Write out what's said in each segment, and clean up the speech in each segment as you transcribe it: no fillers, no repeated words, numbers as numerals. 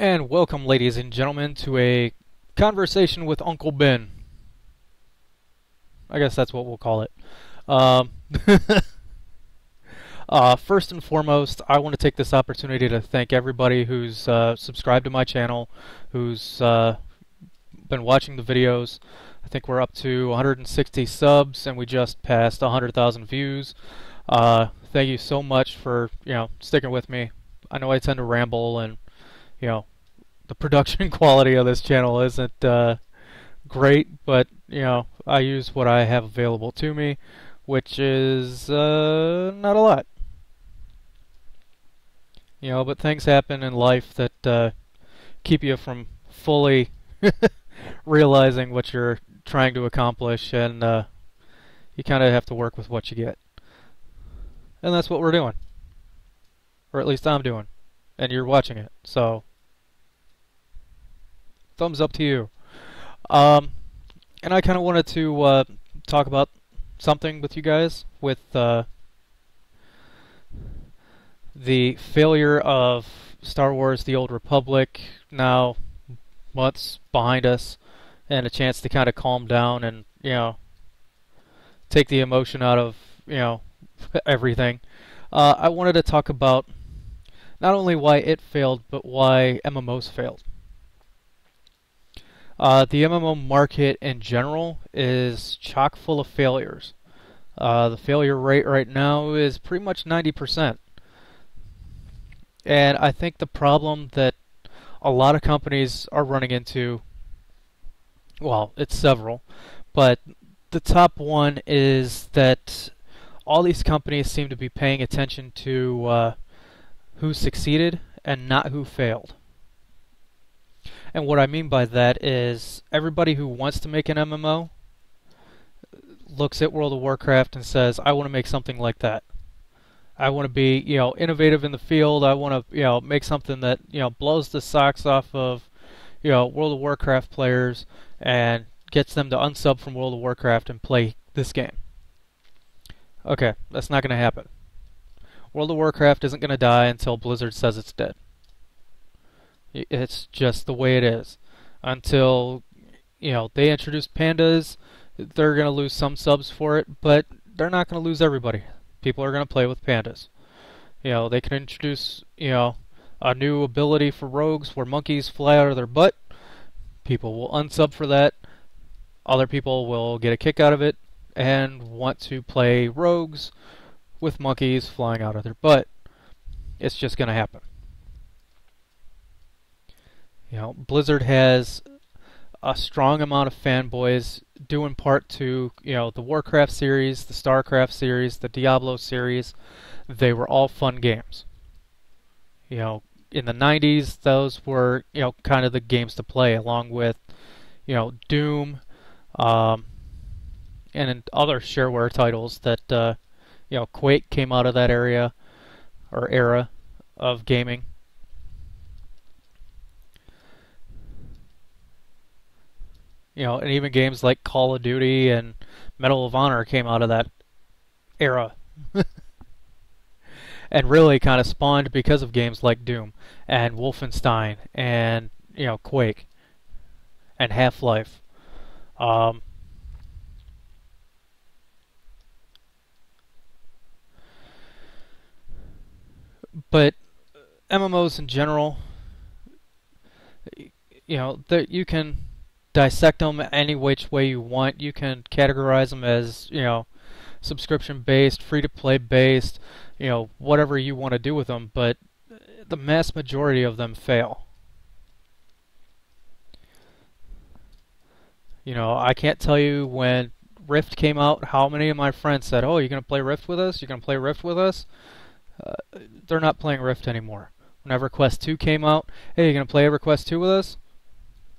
And welcome, ladies and gentlemen, to a conversation with Uncle Ben. I guess that's what we'll call it. Um, First and foremost, I want to take this opportunity to thank everybody who's subscribed to my channel, who's been watching the videos. I think we're up to 160 subs, and we just passed 100,000 views. Thank you so much for sticking with me. I know I tend to ramble, and the production quality of this channel isn't great, but I use what I have available to me, which is not a lot. But things happen in life that keep you from fully realizing what you're trying to accomplish, and you kind of have to work with what you get. And that's what we're doing. Or at least I'm doing. And you're watching it, so thumbs up to you. And I kind of wanted to talk about something with you guys with the failure of Star Wars The Old Republic, now months behind us, and a chance to kind of calm down and, take the emotion out of, everything. I wanted to talk about not only why it failed, but why MMOs failed. The MMO market in general is chock full of failures. The failure rate right now is pretty much 90%. And I think the problem that a lot of companies are running into, well, it's several, but the top one is that all these companies seem to be paying attention to who succeeded and not who failed. And what I mean by that is everybody who wants to make an MMO looks at World of Warcraft and says, I want to make something like that. I want to be, innovative in the field. I want to, make something that, blows the socks off of, World of Warcraft players and gets them to unsub from World of Warcraft and play this game. Okay, that's not going to happen. World of Warcraft isn't going to die until Blizzard says it's dead. It's just the way it is. Until, they introduce pandas, they're going to lose some subs for it, but they're not going to lose everybody. People are going to play with pandas. They can introduce, a new ability for rogues where monkeys fly out of their butt. People will unsub for that. Other people will get a kick out of it and want to play rogues with monkeys flying out of their butt. It's just going to happen. Blizzard has a strong amount of fanboys due in part to, the Warcraft series, the StarCraft series, the Diablo series. They were all fun games. In the 90s, those were, kind of the games to play, along with, Doom, and other shareware titles that, Quake came out of that area, or era of gaming. And even games like Call of Duty and Medal of Honor came out of that era. And really kind of spawned because of games like Doom and Wolfenstein and, Quake and Half-Life. But MMOs in general, you can dissect them any which way you want. You can categorize them as, subscription-based, free-to-play based, whatever you want to do with them, but the mass majority of them fail. I can't tell you when Rift came out how many of my friends said, oh, you're going to play Rift with us? You're going to play Rift with us? They're not playing Rift anymore. When EverQuest 2 came out, hey, you're going to play EverQuest 2 with us?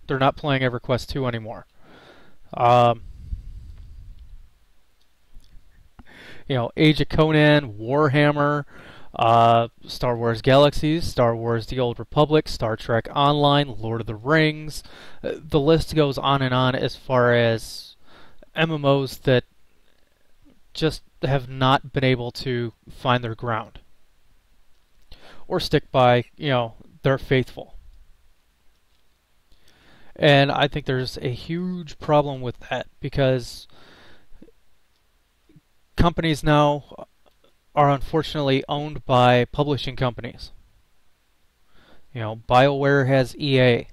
They're not playing EverQuest 2 anymore. Age of Conan, Warhammer, Star Wars Galaxies, Star Wars The Old Republic, Star Trek Online, Lord of the Rings. The list goes on and on as far as MMOs that just have not been able to find their ground or stick by, their faithful. And I think there's a huge problem with that because companies now are unfortunately owned by publishing companies. BioWare has EA,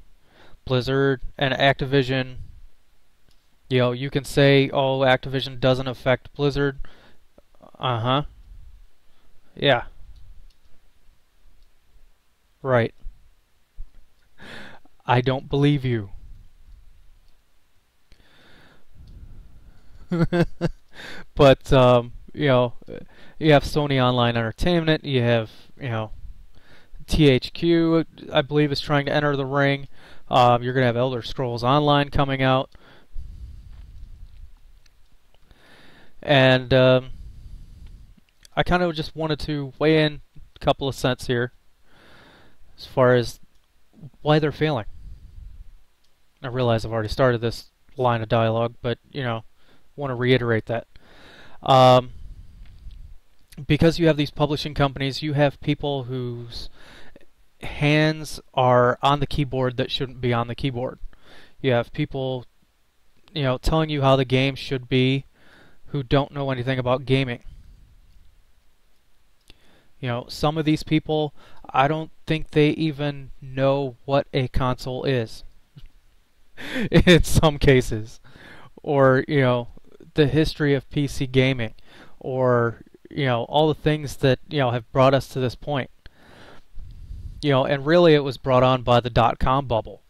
Blizzard, and Activision. You can say, oh, Activision doesn't affect Blizzard. Uh huh. Yeah, right. I don't believe you. But, you have Sony Online Entertainment, you have, THQ, I believe, is trying to enter the ring. You're going to have Elder Scrolls Online coming out. And I kind of just wanted to weigh in a couple of cents here as far as why they're failing. I realize I've already started this line of dialogue, but, want to reiterate that. Um, because you have these publishing companies, you have people whose hands are on the keyboard that shouldn't be on the keyboard. You have people, telling you how the game should be who don't know anything about gaming. Some of these people, I don't think they even know what a console is in some cases. Or, the history of PC gaming. Or, all the things that, have brought us to this point. And really it was brought on by the dot-com bubble.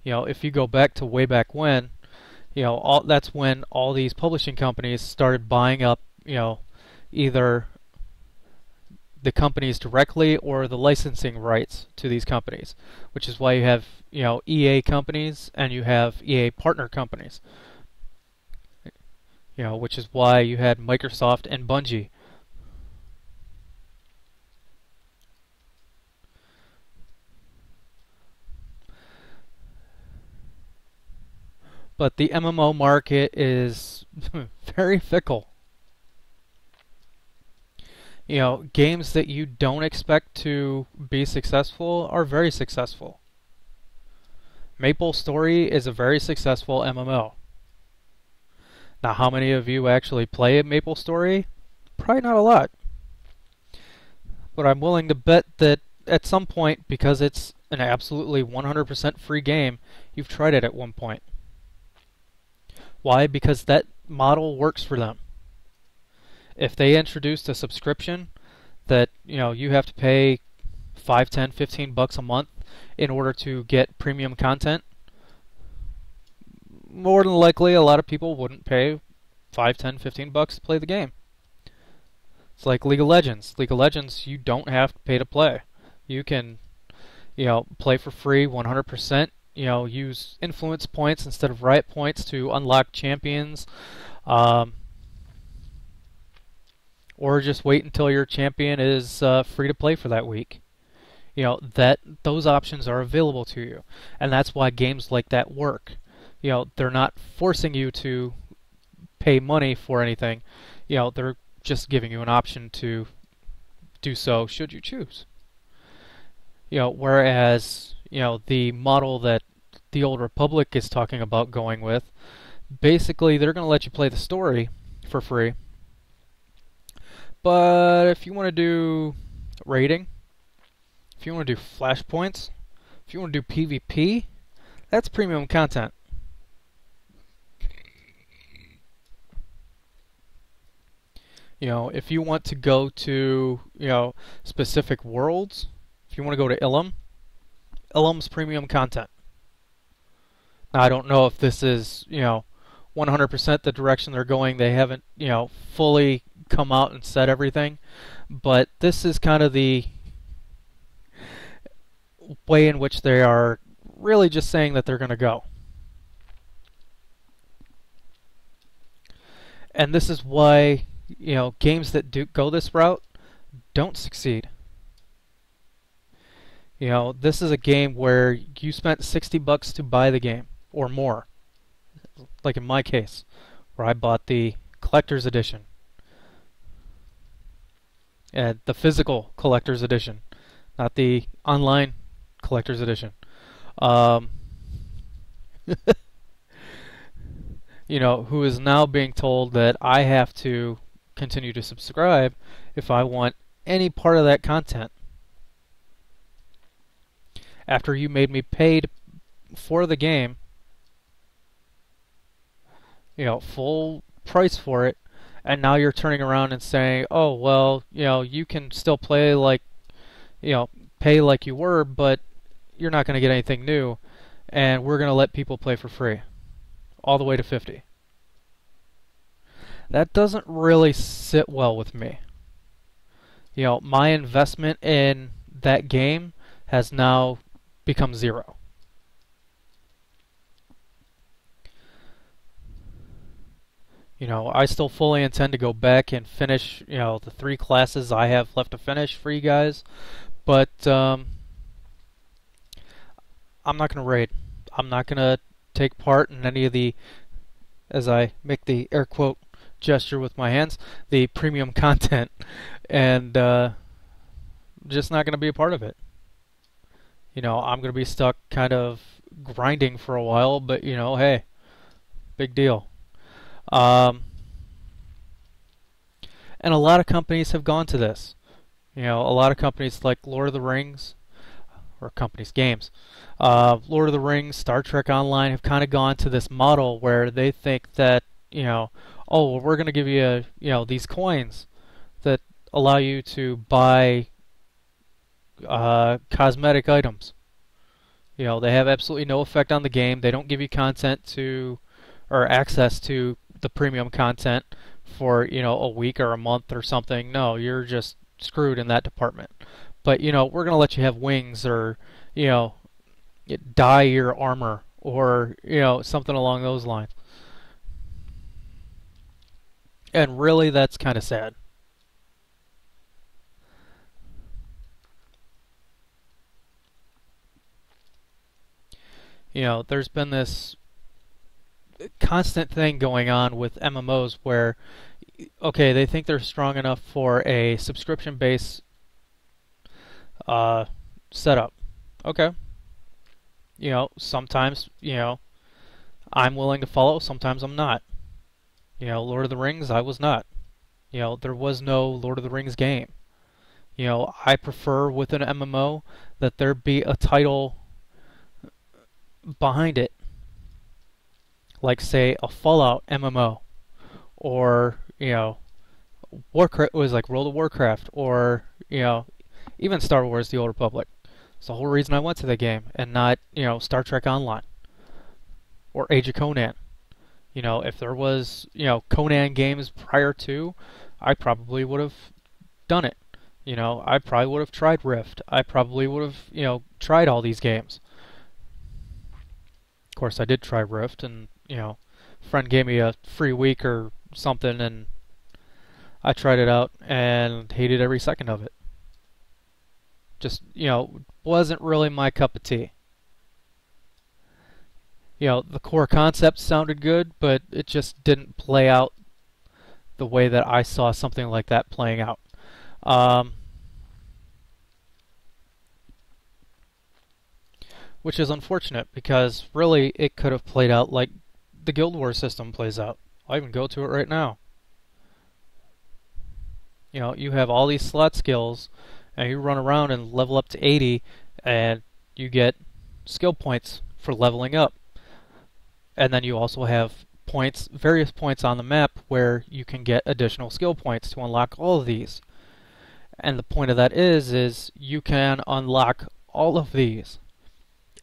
If you go back to way back when, that's when all these publishing companies started buying up, either the companies directly or the licensing rights to these companies, which is why you have, EA companies and you have EA partner companies. Which is why you had Microsoft and Bungie. But the MMO market is very fickle. Games that you don't expect to be successful are very successful. MapleStory is a very successful MMO. Now, how many of you actually play MapleStory? Probably not a lot. But I'm willing to bet that at some point, because it's an absolutely 100% free game, you've tried it at one point. Why? Because that model works for them. If they introduced a subscription that, you have to pay 5, 10, 15 bucks a month in order to get premium content, more than likely a lot of people wouldn't pay 5, 10, 15 bucks to play the game. It's like League of Legends. League of Legends, you don't have to pay to play. You can, play for free 100%. Use influence points instead of riot points to unlock champions. Or just wait until your champion is free to play for that week. That those options are available to you. And that's why games like that work. They're not forcing you to pay money for anything. They're just giving you an option to do so should you choose. Whereas, the model that the Old Republic is talking about going with, basically they're going to let you play the story for free. But if you want to do raiding, if you want to do flashpoints, if you want to do PvP, that's premium content. If you want to go to, specific worlds, if you want to go to Ilum, Ilum's premium content. Now, I don't know if this is, 100% the direction they're going. They haven't, fully come out and said everything. But this is kind of the way in which they are really just saying that they're going to go. And this is why, games that do go this route don't succeed. This is a game where you spent 60 bucks to buy the game or more. Like in my case, where I bought the collector's edition. And the physical collector's edition, not the online collector's edition. Who is now being told that I have to continue to subscribe if I want any part of that content. After you made me paid for the game, full price for it, and now you're turning around and saying, oh, well, you can still play like, pay like you were, but you're not going to get anything new, and we're going to let people play for free, all the way to 50. That doesn't really sit well with me. My investment in that game has now become zero. I still fully intend to go back and finish, the 3 classes I have left to finish for you guys, but I'm not going to raid. I'm not going to take part in any of the, as I make the air quote gesture with my hands, the premium content, and just not going to be a part of it. I'm going to be stuck kind of grinding for a while, but hey, big deal. And a lot of companies have gone to this. A lot of companies like Lord of the Rings, or companies, games, Lord of the Rings, Star Trek Online have kind of gone to this model where they think that, oh, well, we're going to give you, these coins that allow you to buy cosmetic items. They have absolutely no effect on the game. They don't give you content to, or access to the premium content for, a week or a month or something. No, you're just screwed in that department. But, we're going to let you have wings or, dye your armor or, something along those lines. And really, that's kind of sad. There's been this constant thing going on with MMOs where, okay, they think they're strong enough for a subscription-based setup. Okay. Sometimes, I'm willing to follow, sometimes I'm not. Lord of the Rings, I was not. There was no Lord of the Rings game. I prefer with an MMO that there be a title behind it. Like, say, a Fallout MMO. Or, Warcraft was like World of Warcraft. Or, even Star Wars The Old Republic. It's the whole reason I went to the game and not, Star Trek Online. Or Age of Conan. If there was, Conan games prior to, I probably would have done it. I probably would have tried Rift. I probably would have, tried all these games. Of course, I did try Rift, and, a friend gave me a free week or something, and I tried it out and hated every second of it. Just, wasn't really my cup of tea. The core concept sounded good, but it just didn't play out the way that I saw something like that playing out. Which is unfortunate because really it could have played out like the Guild Wars system plays out. I'll even go to it right now. You have all these slot skills and you run around and level up to 80 and you get skill points for leveling up. And then you also have points, various points on the map where you can get additional skill points to unlock all of these. And the point of that is you can unlock all of these.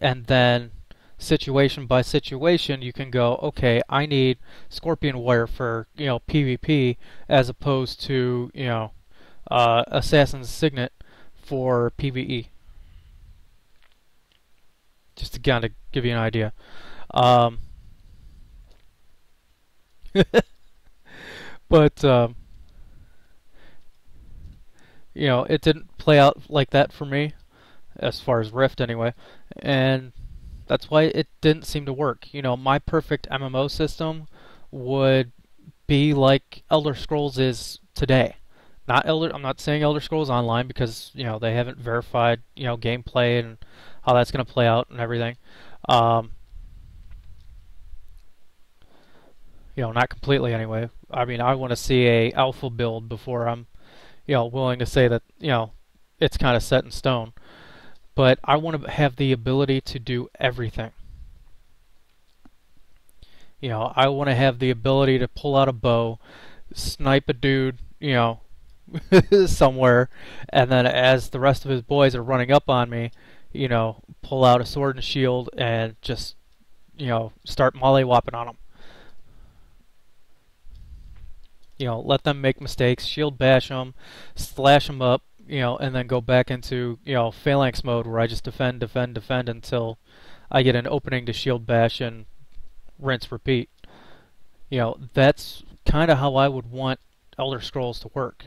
And then situation by situation you can go, okay, I need Scorpion Warrior for, PvP as opposed to, Assassin's Signet for PvE. Just to kind of give you an idea. But it didn't play out like that for me, as far as Rift anyway, and that's why it didn't seem to work. My perfect MMO system would be like Elder Scrolls is today. I'm not saying Elder Scrolls Online because they haven't verified gameplay and how that's going to play out and everything. Not completely anyway. I mean, I want to see a alpha build before I'm, willing to say that, it's kind of set in stone. But I want to have the ability to do everything. I want to have the ability to pull out a bow, snipe a dude, somewhere, and then as the rest of his boys are running up on me, pull out a sword and shield and just, start mollywopping on them. Let them make mistakes, shield bash them, slash them up, and then go back into, phalanx mode where I just defend, defend, defend until I get an opening to shield bash and rinse, repeat. That's kind of how I would want Elder Scrolls to work.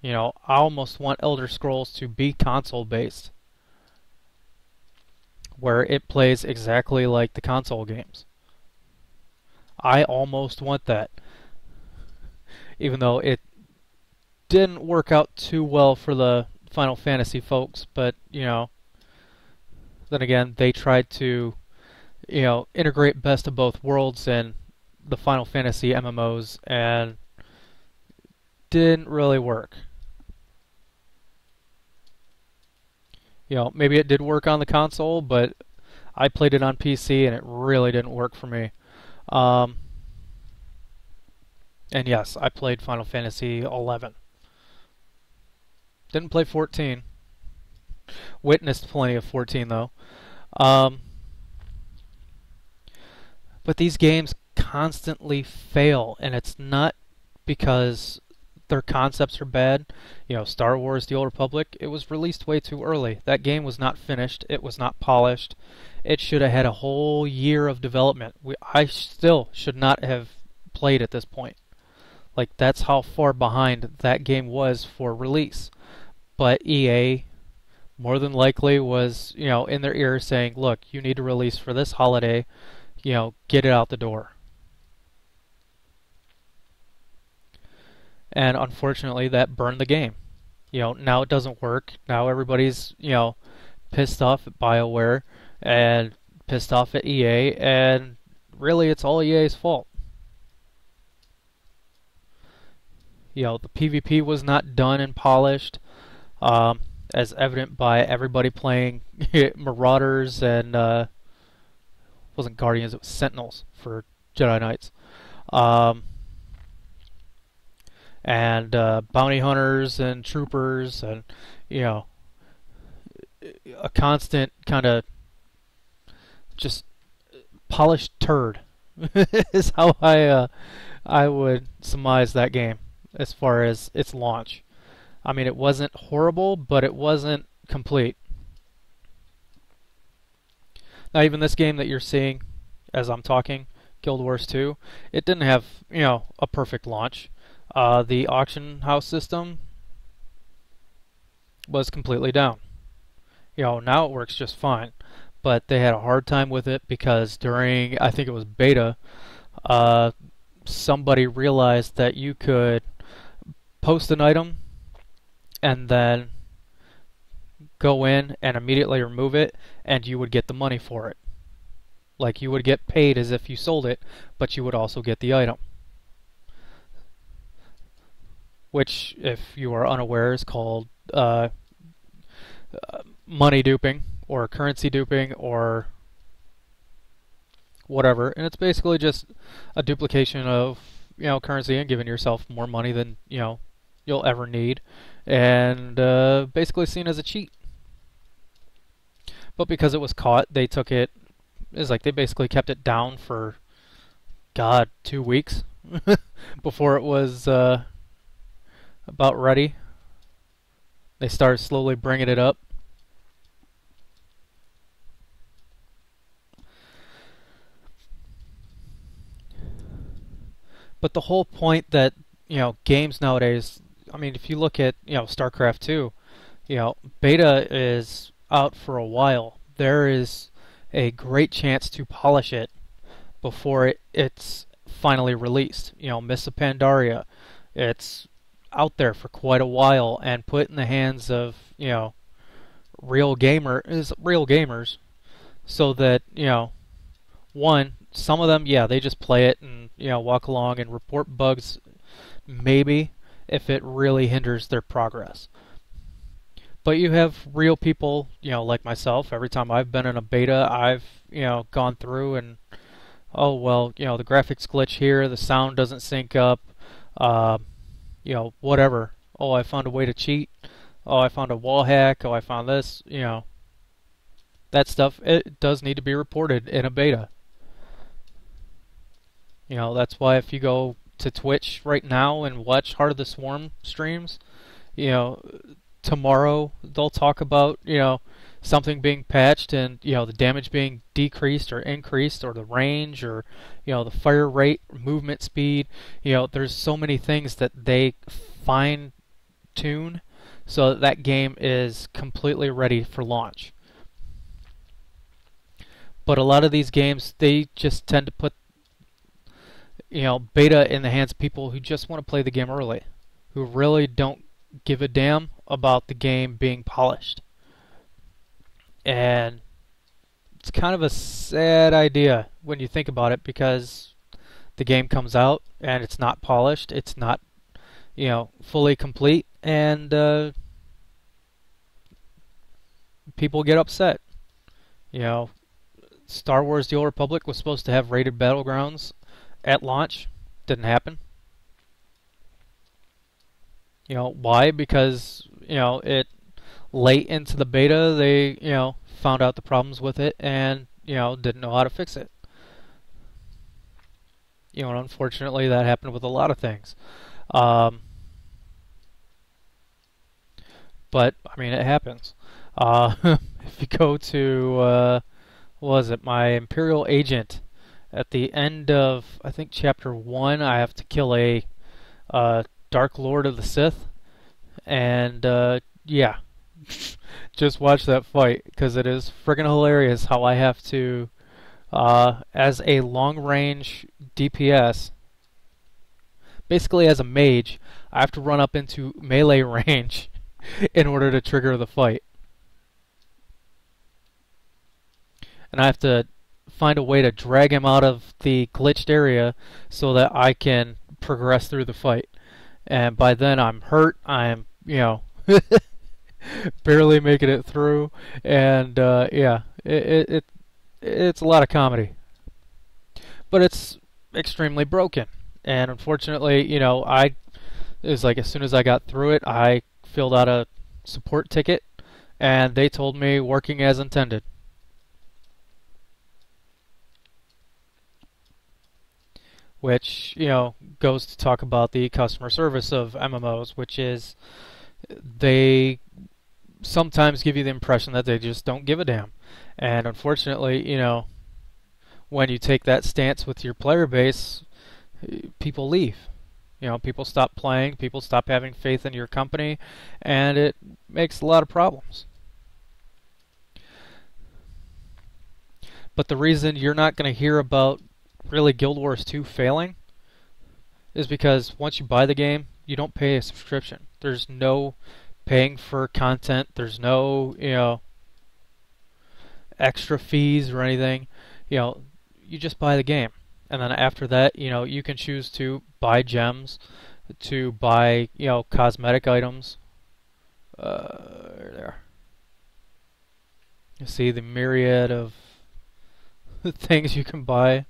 I almost want Elder Scrolls to be console based, where it plays exactly like the console games. I almost want that. Even though it didn't work out too well for the Final Fantasy folks, but, then again, they tried to, integrate best of both worlds in the Final Fantasy MMOs and didn't really work. Maybe it did work on the console, but I played it on PC and it really didn't work for me. And yes, I played Final Fantasy 11. Didn't play 14. Witnessed plenty of 14 though. But these games constantly fail, and it's not because their concepts are bad. Star Wars: The Old Republic, it was released way too early. That game was not finished. It was not polished. It should have had a whole year of development. I still should not have played at this point. Like, that's how far behind that game was for release. But EA more than likely was, in their ear saying, look, you need to release for this holiday, get it out the door. And unfortunately, that burned the game. Now it doesn't work. Now everybody's, pissed off at BioWare and pissed off at EA, and really it's all EA's fault. The PvP was not done and polished, as evident by everybody playing Marauders and wasn't Guardians, it was Sentinels for Jedi Knights, and bounty hunters and troopers, and a constant kind of just polished turd is how I would surmise that game as far as its launch. I mean, it wasn't horrible, but it wasn't complete. Now, even this game that you're seeing as I'm talking, Guild Wars 2, it didn't have, a perfect launch. The auction house system was completely down. Now it works just fine. But they had a hard time with it because during, I think it was beta, somebody realized that you could post an item and then go in and immediately remove it, and you would get the money for it. Like, you would get paid as if you sold it, but you would also get the item. Which, if you are unaware, is called money duping, or currency duping, or whatever. And it's basically just a duplication of, currency and giving yourself more money than, you'll ever need, and basically seen as a cheat. But because it was caught, they took it. It's like they basically kept it down for, 2 weeks before it was about ready. They started slowly bringing it up. But the whole point that, games nowadays, I mean, if you look at, StarCraft 2, beta is out for a while. There is a great chance to polish it before it's finally released. Mists of Pandaria, it's out there for quite a while and put in the hands of, real gamers, so that, one, some of them, yeah, they just play it and walk along and report bugs, maybe if it really hinders their progress. But you have real people, like myself. Every time I've been in a beta, I've gone through and, oh well, the graphics glitch here, the sound doesn't sync up, uh, whatever. Oh, I found a way to cheat. Oh, I found a wall hack. Oh, I found this. That stuff, it does need to be reported in a beta. That's why if you go to Twitch right now and watch Heart of the Swarm streams, you know, tomorrow they'll talk about, something being patched and, the damage being decreased or increased, or the range, or, the fire rate, movement speed. There's so many things that they fine tune so that game is completely ready for launch. But a lot of these games, they just tend to put, beta in the hands of people who just want to play the game early, who really don't give a damn about the game being polished. And it's kind of a sad idea when you think about it, because the game comes out and it's not polished, it's not, fully complete, and people get upset. Star Wars The Old Republic was supposed to have rated battlegrounds at launch. Didn't happen. Why? Because, it late into the beta, they, found out the problems with it and, didn't know how to fix it. And unfortunately that happened with a lot of things. But, I mean, it happens. If you go to, what was it, my Imperial Agent, at the end of, I think, Chapter 1, I have to kill a Dark Lord of the Sith. And, yeah. Just watch that fight, because it is friggin' hilarious how I have to, as a long-range DPS, basically as a mage, I have to run up into melee range in order to trigger the fight. And I have to find a way to drag him out of the glitched area so that I can progress through the fight. And by then I'm hurt, I'm, barely making it through, and yeah, it's a lot of comedy. But it's extremely broken. And unfortunately, it was like as soon as I got through it, I filled out a support ticket, and they told me working as intended. Which, goes to talk about the customer service of MMOs, which is they sometimes give you the impression that they just don't give a damn. And unfortunately, when you take that stance with your player base, people leave. People stop playing, people stop having faith in your company, and it makes a lot of problems. But the reason you're not going to hear about really Guild Wars 2 failing is because once you buy the game, you don't pay a subscription. There's no paying for content. There's no, extra fees or anything. You just buy the game. And then after that, you can choose to buy gems, to buy, cosmetic items. There. You see the myriad of things you can buy.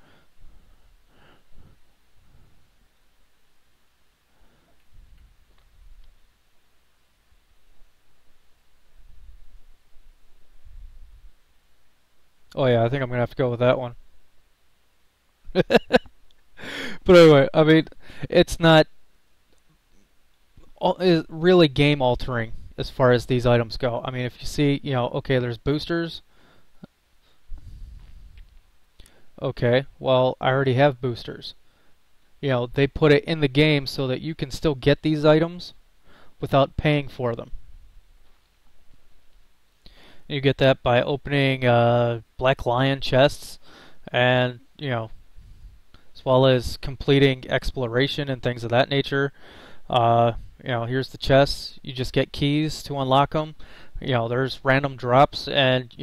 Oh yeah, I think I'm gonna have to go with that one. But anyway, I mean, it's not really game altering as far as these items go. I mean, if you see, okay, there's boosters. Okay, well, I already have boosters. They put it in the game so that you can still get these items without paying for them. You get that by opening Black Lion chests, and as well as completing exploration and things of that nature. Here's the chests. You just get keys to unlock them. There's random drops, and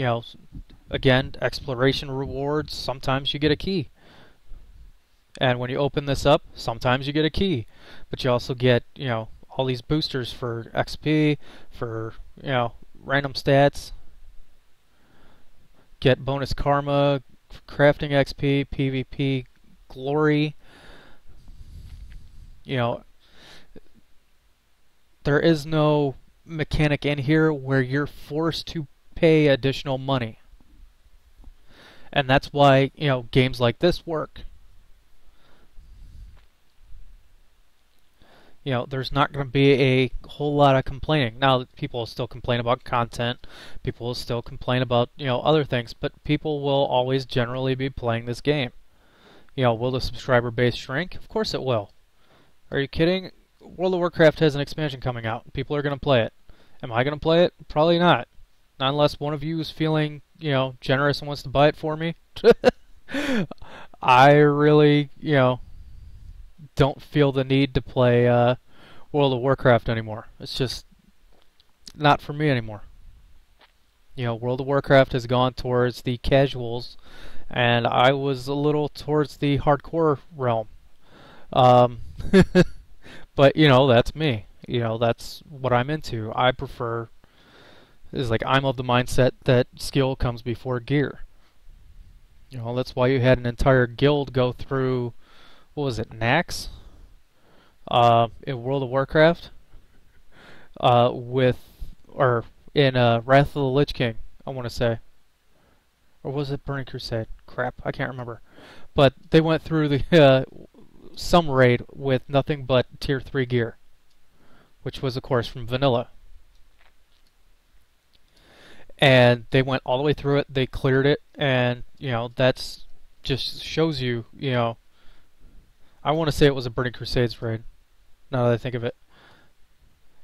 again, exploration rewards. Sometimes you get a key. And when you open this up, sometimes you get a key, but you also get, all these boosters for XP, for, random stats, get bonus karma, crafting XP, PvP, glory. You know, there is no mechanic in here where you're forced to pay additional money. And that's why, games like this work. There's not going to be a whole lot of complaining. Now, people will still complain about content. People will still complain about, other things. But people will always generally be playing this game. Will the subscriber base shrink? Of course it will. Are you kidding? World of Warcraft has an expansion coming out. People are going to play it. Am I going to play it? Probably not. Not unless one of you is feeling, generous and wants to buy it for me. I really, don't feel the need to play World of Warcraft anymore. It's just not for me anymore. World of Warcraft has gone towards the casuals, and I was a little towards the hardcore realm. Um, but that's me. That's what I'm into. I prefer is like I'm of the mindset that skill comes before gear. That's why you had an entire guild go through, what was it, Nax? In World of Warcraft, or in Wrath of the Lich King, I want to say, or was it Burning Crusade? Crap, I can't remember. But they went through the some raid with nothing but tier 3 gear, which was of course from vanilla. And they went all the way through it. They cleared it, and that's just shows you, I want to say it was a Burning Crusades raid. Now that I think of it,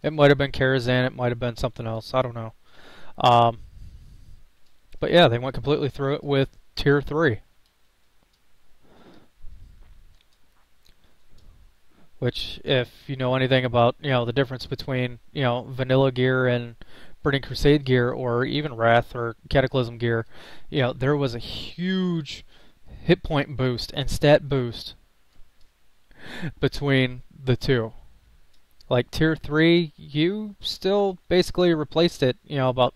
it might have been Karazhan. It might have been something else. I don't know. But yeah, they went completely through it with tier 3. Which, if you know anything about, the difference between, vanilla gear and Burning Crusade gear, or even Wrath or Cataclysm gear, there was a huge hit point boost and stat boost between the two. Like tier 3, you still basically replaced it, about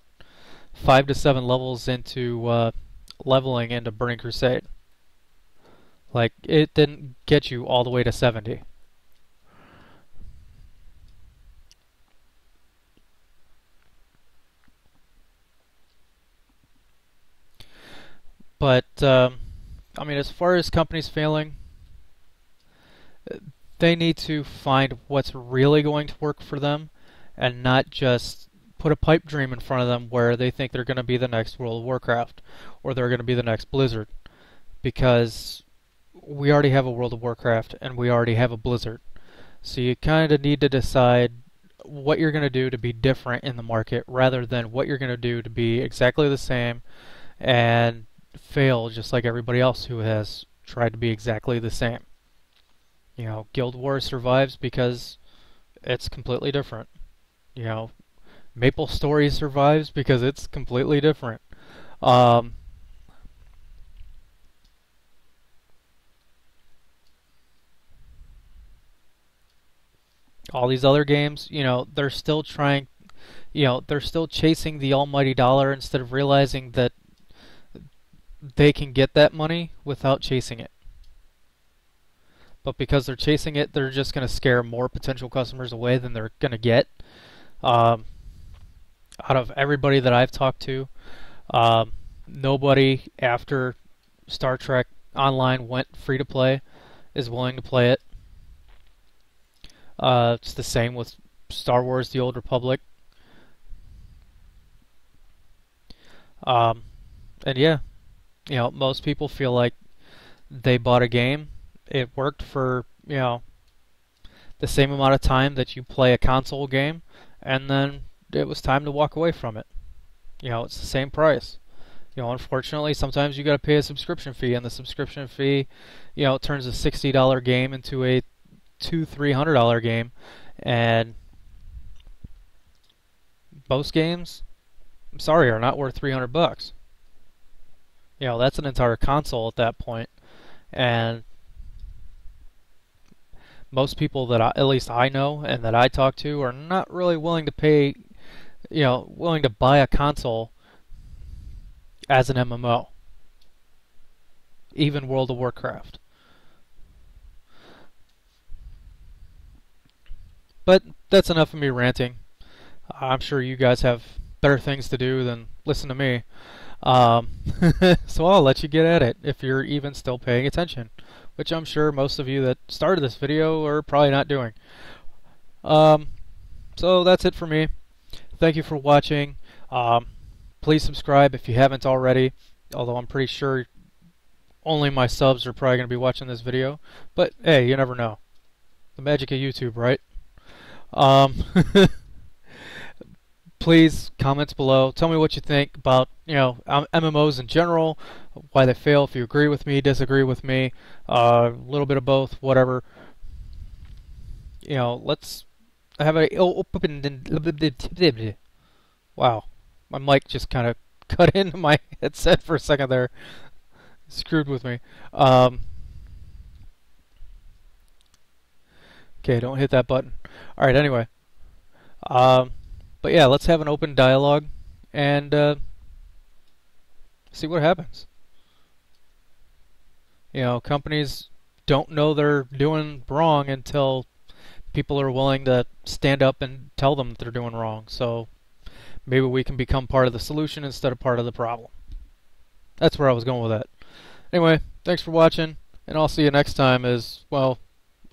5 to 7 levels into leveling into Burning Crusade. Like, it didn't get you all the way to 70. But, as far as companies failing, they need to find what's really going to work for them and not just put a pipe dream in front of them where they think they're going to be the next World of Warcraft or they're going to be the next Blizzard. Because we already have a World of Warcraft and we already have a Blizzard. So you kind of need to decide what you're going to do to be different in the market rather than what you're going to do to be exactly the same and fail just like everybody else who has tried to be exactly the same. Guild Wars survives because it's completely different. Maple Story survives because it's completely different. All these other games, they're still trying, they're still chasing the almighty dollar instead of realizing that they can get that money without chasing it. But because they're chasing it, they're just going to scare more potential customers away than they're going to get. Out of everybody that I've talked to, nobody after Star Trek Online went free to play is willing to play it. It's the same with Star Wars: The Old Republic. And yeah, most people feel like they bought a game. It worked for, the same amount of time that you play a console game, and then it was time to walk away from it. It's the same price. Unfortunately, sometimes you got to pay a subscription fee, and the subscription fee, turns a $60 game into a $200-$300 game, and most games, I'm sorry, are not worth $300. That's an entire console at that point, and most people that at least I know and that I talk to are not really willing to pay, willing to buy a console as an MMO, even World of Warcraft. But that's enough of me ranting. I'm sure you guys have better things to do than listen to me. Um, so I'll let you get at it if you're even still paying attention, which I'm sure most of you that started this video are probably not doing. So that's it for me. Thank you for watching. Please subscribe if you haven't already, although I'm pretty sure only my subs are probably going to be watching this video. But hey, you never know. The magic of YouTube, right? Please comment below. Tell me what you think about MMOs in general, why they fail. If you agree with me, disagree with me, a little bit of both, whatever. Let's have a wow. My mic just kind of cut into my headset for a second there. Screwed with me. Okay, don't hit that button. All right. Anyway. But yeah, let's have an open dialogue and see what happens. Companies don't know they're doing wrong until people are willing to stand up and tell them that they're doing wrong. So maybe we can become part of the solution instead of part of the problem. That's where I was going with that. Anyway, thanks for watching, and I'll see you next time well,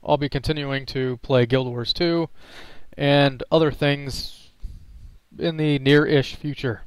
I'll be continuing to play Guild Wars 2 and other things in the near-ish future.